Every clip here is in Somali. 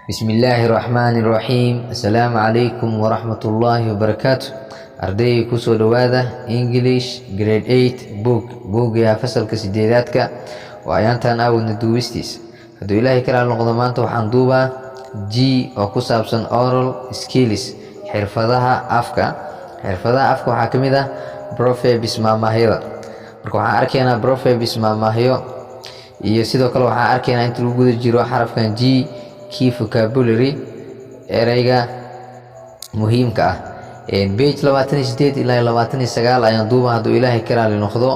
بسم الله الرحمن الرحيم. السلام عليكم ورحمة الله وبركاته. أردي كسو دواده إنجليش جريد 8 بوك يا فصل كسيديداتك وأيانتان أو ندوستيس هدو إلهي كلا النقضمان توحان دوبا جي وكسابسن أورال سكيلس حرفضها أفكا وحاكمي بروفي بسما ماهيدا marka waxaan arkaynaa proverbs maahmaahiyo iyo sidoo kale waxaan arkaynaa inta lagu guda jiro xarafkan G key vocabulary erayga muhiimka ah page 28 ilaa 29 ayaan duuba hadduu ilaahay ka raali noqdo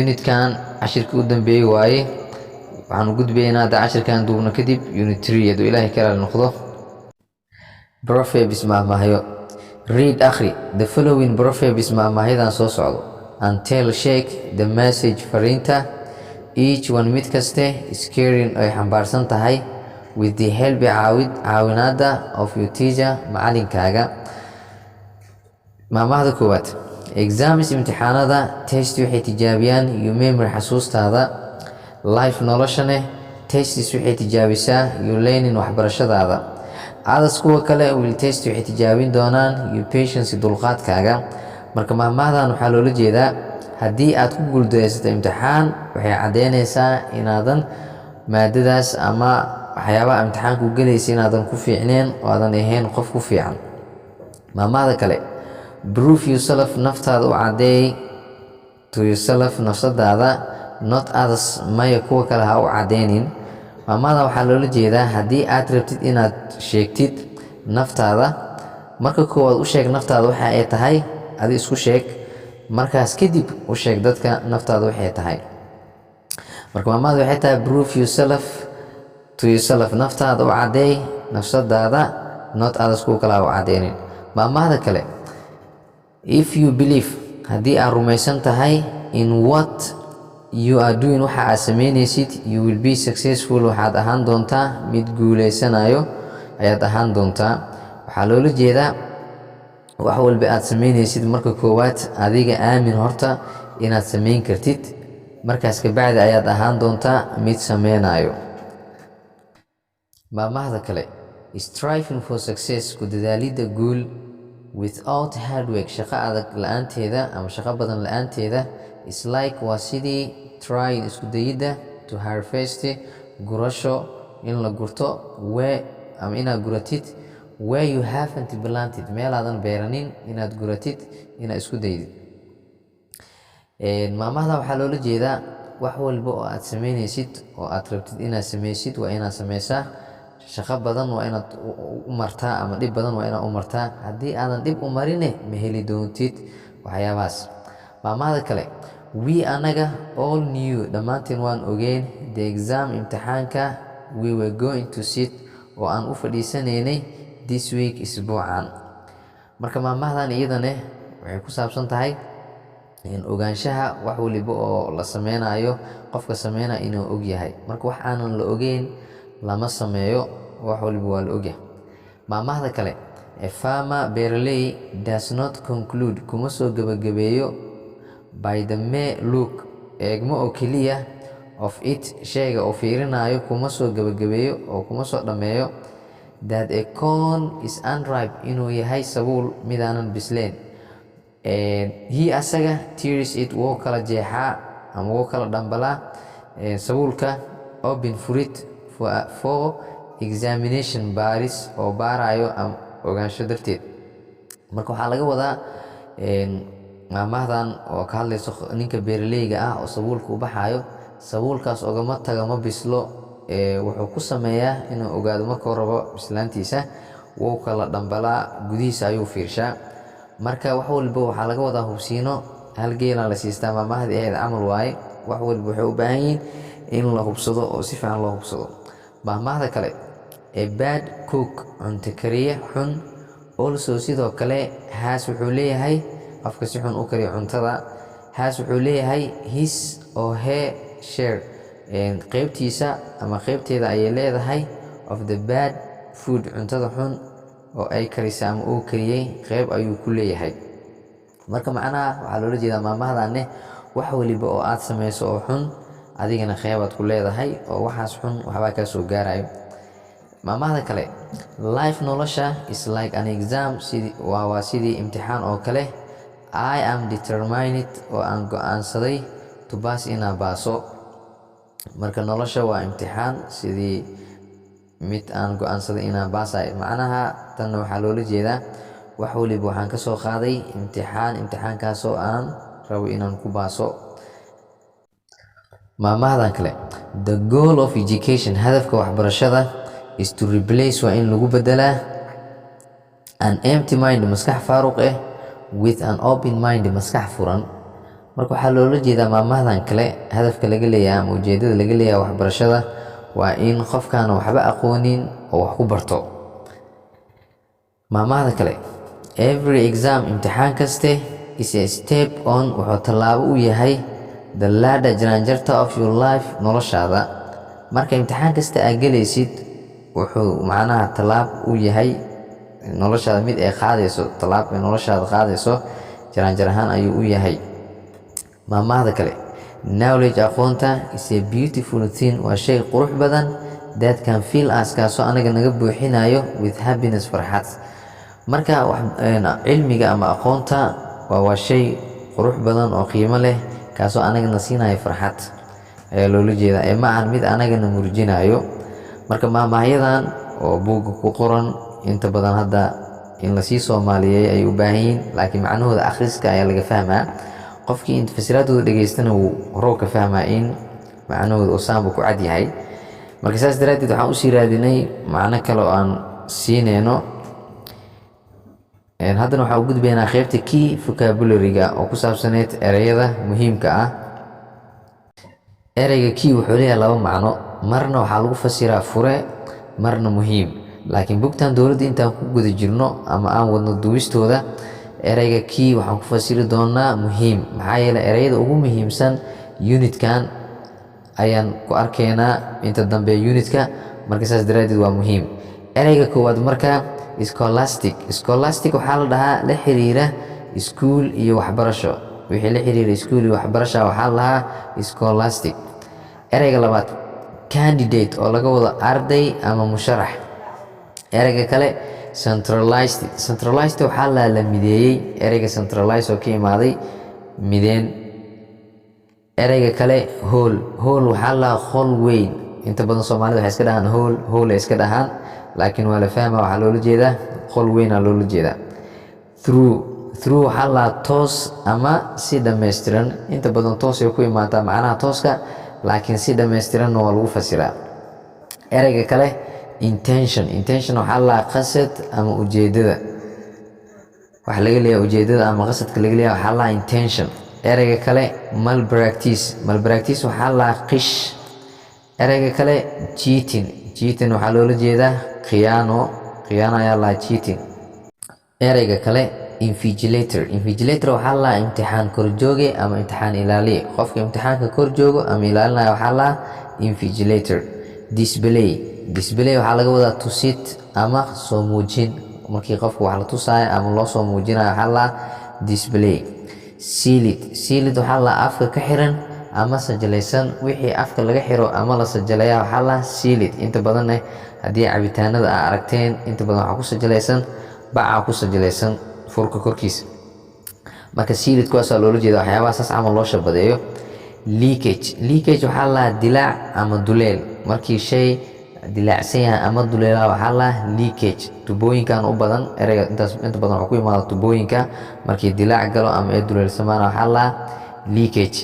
unitkan cashirka u dambeeyay waaye waxaan gudbaynaa hadda cashirkan duubno kadib unit 3 hadduu ilaahay ka raali noqdo proverbs maahmaahiyo read akhri the following proverbs maahmaahiyadan soo socdo and tell shake the message farinta each one mid kaste is carrying ay xambaarsan tahay with the help caawinada of your teacher macalinkaaga maamahda koowaad exams imtixaanada test waxay tijaabiyaan your memory xasuustaada life noloshane tests waxay tijaabisaa your learning waxbarashadaada others kuwa kale will test waxay tijaabin doonaan your patience dulqaadkaaga marka maahmaadan waxaa loola jeedaa haddii aad ku guuldareysato imtixaan waxay caddeynaysaa inaadan maadadaas ama waxyaabaha imtixaanka u gelaysa inaadan ku fiicneen oo aadan ahayn qof ku fiican maahmaada kale prove yourself naftaada u caddeey to yourself nafsadaada not others maya kuwa kale ha u caddeynin maahmaada waxaa loola jeedaa haddii aad rabtid inaad sheegtid naftaada marka koowaad u sheeg naftaada waxa ay tahay adi isku sheeg markaas kadib u sheeg dadka naftaada waxay tahay marka maamada waxay tahay prove yourself to yourself naftaada u caddeey nafsadaada not others kuwa kale ha u caddeynin maamada kale if you believe haddii aad rumaysan tahay in what you are doing waxa aad samaynaysid you will be successful waxaad ahaan doontaa mid guuleysanayo ayaad ahaan doontaa waxaa loola jeedaa wax walba aad samaynaysid marka koowaad adiga aamin horta inaad samayn kartid markaas ka bacdi ayaad ahaan doontaa mid sameynayo maamahda kale striving for success ku dadaalida guul without hard work shaqo adag la-aanteeda ama shaqo badan la-aanteeda is like waa sidii trying isku dayidda to harvest gurasho in la gurto ama inaad guratid where you haven't planted meelaadan beeranin inaad guratid inaad isku daydid maamahda waxaa loola jeedaa wax walba oo aad samaynaysid oo aad rabtid inaad samaysid waa inaad samaysaa shaqo badan waa inaad u martaa ama dhib badan waa inaad u martaa haddii aadan dhib u marine ma heli doontid waxyaabahaas maamahda kale we anaga all knew dhammaanteen waan ogeyn the exam imtixaanka we were going to sit oo aan u fadhiisanaynay this week isbuucan marka maamahdan iyadane waxay ku saabsan tahay in ogaanshaha wax waliba oo la sameynayo qofka sameynaya inuu og yahay marka wax aanan la ogeyn lama sameeyo wax waliba waa la ogyahay maamahda kale a farmer beeraley does not conclude kuma soo gabagabeeyo by the mere look eegmo oo keliya of it shayga oo fiirinayo kuma soo gabagabeeyo oo kuma soo dhammeeyo that a corn is unripe inuu yahay sabuul midaanan bisleen he asaga tears it wuu kala jeexaa ama wuu kala dhambalaa sabuulka open fruit for examination baaris oo baarayo ogaansho darteed marka waxaa laga wadaa maamahdan oo ka hadlayso ninka beeraleyga ah oo sabuulka u baxayo sabuulkaas ogama taga ma bislo wuxuu ku sameeyaa inuu ogaado markuu rabo bislaantiisa wuu kala dhambalaa gudihiisa ayuu fiirshaa marka wax walba waxaa laga wadaa hubsiino hal geelan la siistaa maamahdi ahayd camal waaye wax walba waxay u baahan yihiin in la hubsado oo si fiican loo hubsado maamahda kale a bad cook cunto kariye xun also sidoo kale haas wuxuu leeyahay qofka si xun u kariya cuntada haas wuxuu leeyahay his oo he share qaybtiisa ama qaybteeda ayay leedahay of the bad food cuntada xun oo ay karisa ama uu kariyey qayb ayuu ku leeyahay marka macnaha waxaa loola jeedaa maamahdanne wax waliba oo aad samayso oo xun adigana qaybaad ku leedahay oo waxaas xun waxbaa kaa soo gaarayo maamahda kale life nolosha is like an exam waa sidii imtixaan oo kale. I am determined oo aan go'aansaday to pass inaan baaso. marka nolosha waa imtixaan sidii mid aan go'aansaday inaan baasay. macnaha tan waxaa loola jeedaa wax waliba waxaan ka soo qaaday imtixaankaasoo aan rabo inaan ku baaso. maamahdan kale the goal of education hadafka waxbarashada is to replace waa in lagu bedelaa an empty mind maskax faaruq ah with an open mind maskax furan. marka waxaa loola jeedaa maamahdan kale hadafka laga leeyahay ama ujeedada laga leeyahay waxbarashada waa in qofkaan waxba aqoonin oo wax ku barto. maamahda kale every exam imtixaan kaste is a step on wuxuu tallaabo u yahay the ladder jaraanjarta of your life noloshaada. marka imtixaan kasta aad gelaysid wuxuu macnaha tallaab u yahay noloshaada mid ay qaadayso tallaab ay noloshaada qaadayso jaraanjar ahaan ayuu u yahay. maamahda kale knowledge aqoonta is a beautiful thing waa shay qurux badan that can fill us kaasoo anaga naga buuxinayo with happiness farxad. marka cilmiga ama aqoonta waa shay qurux badan oo qiimo leh kaasoo anagana siinayo farxad ayaa loola jeedaa ee ma ahan mid anagana murjinayo. marka maamahyadan oo buugga ku qoran inta badan hadda in lasii soomaaliyeey ay u baahan yihiin laakiin macnahooda akhriska ayaa laga fahmaa. qofkii inta fasiraadooda dhageystana wuu horoo ka fahmaa in macnahooda oo saanbu ku cad yahay. marka saas daraaddeed waxaan usii raadinay macno kale oo aan siinayno. haddana waxaan u gudbaynaa qaybta key vocabulary-ga oo ku saabsaneyd ereyada muhiimka ah. ereyga key wuxuu leeyahay laba macno, marna waxaa lagu fasiraa fure marna muhiim. laakiin bugtan dowladda intaan ku guda jirno ama aan wadno duwistooda ereyga key waxaan ku fasiri doonaa muhiim maxaa yeelay ereyada ugu muhiimsan unitkan ayaan ku arkaynaa inta dambe unitka. marka saas daraaddeed waa muhiim. ereyga koowaad marka scholastic waxaa la dhahaa la xiriira iskuul iyo waxbarasho. wixii la xiriira iskuul iyo waxbarasha waxaa la dhahaa scholastic. ereyga labaad candidate oo laga wado arday ama musharax. ereyga kale centralized waxaa la mideeyey. ereyga centralized oo ka imaaday mideen. ereyga kale hall waxaa la qol weyn. inta badan soomaalida waxay iska dhahaan hall ay iska dhahaan laakiin waa la fahmaa waxaa loola jeedaa qol weynaa loola jeedaa. through waxaa la toos ama si dhammaystiran. inta badan toos ay ku imaataa macnaha tooska laakiin si dhammaystiranna waa lagu fasiraa. ereyga kale intention waxaa la qasad ama ujeedada. waxa laga leeyahay ujeedada ama qasadka laga leeyahay waxaa la intention. ereyga kale malpractice waxaa la qish. ereyga kale cheating waxaa loola jeedaa khiyaano ayaa la cheating. ereyga kale invigilator waxaa la imtixaan korjooge ama imtixaan ilaaliye. qofka imtixaanka korjoogo ama ilaalinaya waxaa la invigilator. display waxaa laga wadaa tusid ama soo muujin. markii qofka wax la tusaayo ama loo soo muujinayo waxaa la display. sealed waxaa la afka ka xiran ama sajalaysan. wixii afka laga xiro ama la sajalaya waxaa la sealed. inta badanna haddii cabitaanada aa aragteen inta badan waxaa ku sajalaysan bacaa ku sajalaysan furka korkiisa. marka sealed kuwaasaa loola jeeda waxyaabaha saas camal loo shabadeeyo. leakage waxaa la dilaac ama duleel. markii shay dilaacsan yahay ama duleelaa waxaa la leakage. tubooyinkan u badan ereyga inta badan waxaa ku imaada tubooyinka markii dilaac galo ama ay duleelsamaana waxaa la leakage.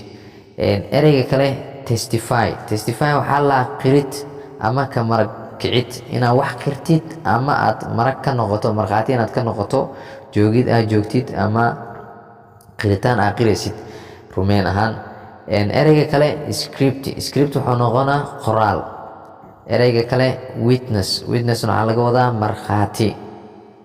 ereyga kale testify waxaa la qirid ama ka marag kicid. inaad wax qirtid ama aad marag ka noqoto markhaati inaad ka noqoto joogid aad joogtid ama qiritaan aad qiraysid rumeyn ahaan. ereyga kale script wuxuu noqonaa qoraal. ereyga kale witness waxaa laga wadaa markhaati.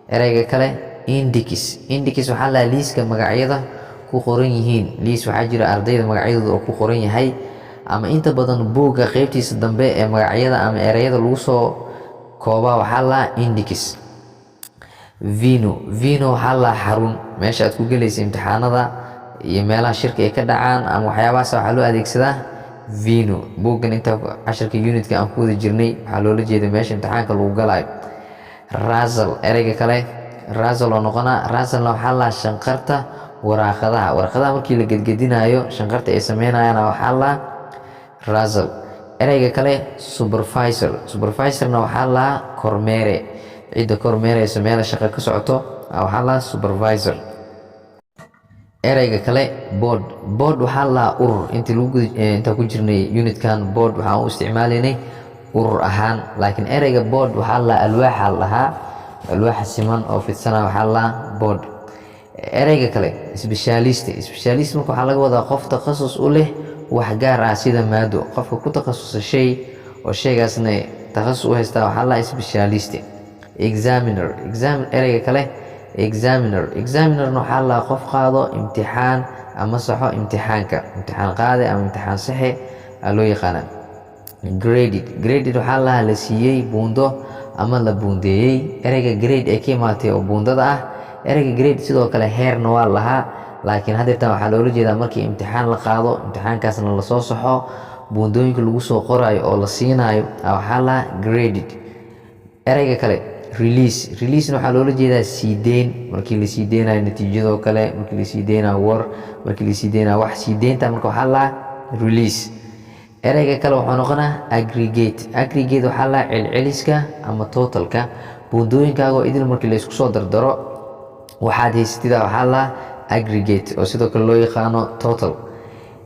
ereyga kale index waxaa la liiska magacyada ku qoran yihiin. liis waxaa jira ardayda magacyadooda oo ku qoran yahay ama inta badan buugga qaybtiisa dambe ee magacyada ama ereyada lagu soo koobaa waxaa la index. vino waxaa la xarun meesha aad ku gelaysa imtixaanada iyo meelaha shirka ay ka dhacaan ama waxyaabahaas waxaa loo adeegsadaa vino. buuggan inta casharka unitka aan ku wada jirnay waxaa loola jeeda meesha imtixaanka lagu galayo. rasal ereyga kale rasal oo noqona rasalna waxaa la shanqarta warqadaha markii la gedgedinayo shanqarta ay sameynayaan waxaa la rasal. ereyga kale supervisorna waxaa la kormeere cidda kormeereysa meel shaqo ka socoto waxaa la supervisor. ereyga kale board waxaa la urur. inta ku jirnay unitkan board waxaan u isticmaalaynay urur ahaan, laakiin ereyga board waxaa la alwaaxa siman oo fidsana waxaa la board. ereyga kale specialist marka waxaa laga wadaa qof takhasus u leh wax gaar ah sida maado, qofka ku takhasusay shay oo shaygaasna takhasus u haystaa waxaa la specialist. ereyga kale examinerna waxaa la qof qaado imtixaan ama saxo imtixaan qaade ama imtixaan saxe loo yaqaana. graded waxaa la siiyey buundo ama la buundeeyey. ereyga grade ee ka imaatay oo buundada ah. ereyga grade sidoo kale heerna waa lahaa, laakiin haddeertan waxaa loola jeedaa markii imtixaan la qaado imtixaankaasna lasoo saxo buundooyinka lagu soo qorayo oo la siinayo waxaa la graded. ereyga kale releasena waxaa loola jeedaa siideyn, markii la sii deynayo natiijadoo kale, markii la sii deynayo war, markii la sii deynayo wax sii deynta marka waxaa la release. ereyga kale wuxuu noqonaa aggregate waxaa la celceliska ama totalka buundooyinkaagoo idil markii la isku soo dardaro waxaad haysatida waxaa la aggregate oo sidoo kale loo yaqaano total.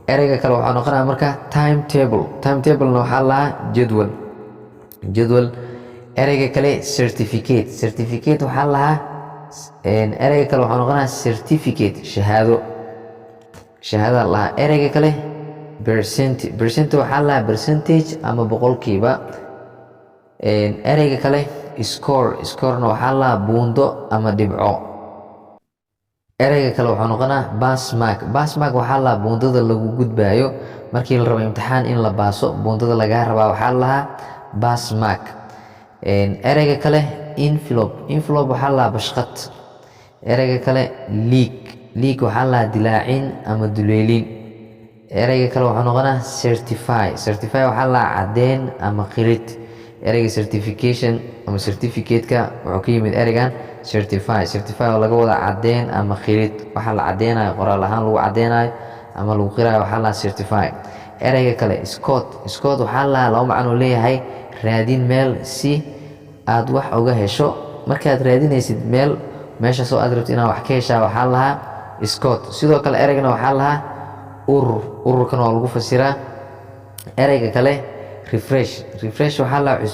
ereyga kale waxaa noqonaa marka timetablena waxaa la jadwal. ereyga kale certificate waxaa lahaa. ereyga kale waxaa noqonaa certificate shahaada lahaa. ereyga kale percent waxaa lahaa percentage ama boqolkiiba. ereyga kale scorena waxaa lahaa buundo ama dhibco. ereyga kale waxaa noqonaa basmark waxaa lahaa buundada lagu gudbayo markii la rabo imtixaan in la baaso buundada lagaa rabaa waxaa lahaa basmark. ereyga kale envelope waxaa lahaa bashqad. ereyga kale leak waxaa lahaa dilaacin ama duleelin. ereyga kale waxaa noqonaa certify waxaa lahaa caddeyn ama qirid. ereyga certification ama certificate-ka wuxuu ka yimid ereygan certify oo laga wada caddeyn ama qirid, waxaa la caddeynayo qoraal ahaan lagu caddeynayo ama lagu qirayo waxaa lahaa certify. ereyga kale scott waxaa lahaa laba macnuu leeyahay raadin meel si aad wax uga hesho. markaad raadinaysid meeshaasoo aad rabto inaad wax ka heshaa waxaa lahaa scott. sidoo kale ereygana waxaa lahaa ururkan oo lagu fasiraa. ereyga kale refresh waxaa lahaa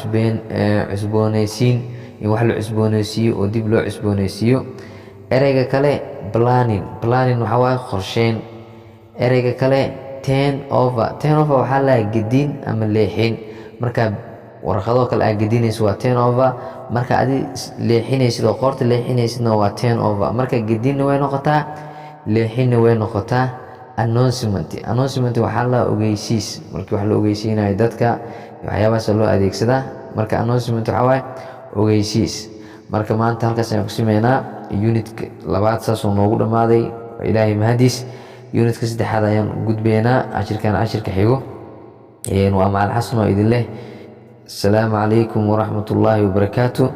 cusboonaysiin in wax la cusboonaysiiyo oo dib loo cusboonaysiiyo. ereyga kale planning waxaa waaye qorsheyn. ereyga kale turn over waxaa lahaa gedin ama leexin. marka warqadoo kale aad gedinaysid waa turn over, marka adi leexinaysid oo qoorta leexinaysidna waa turn over. marka gedinna way noqotaa, leexinna way noqotaa. announcement waxaa la ogeysiis, markii wax la ogeysiinayo dadka waxyaabahaas loo adeegsadaa. marka announcement waxaa waaye ogeysiis. marka maanta halkaas ayaan ku sameynaa unitka labaad saasoo noogu dhammaaday ilaahay mahadiis. unitka saddexaad ayaan gudbeynaa cashirka xigo. waa macal xasan oo idin leh. السلام عليكم ورحمة الله وبركاته.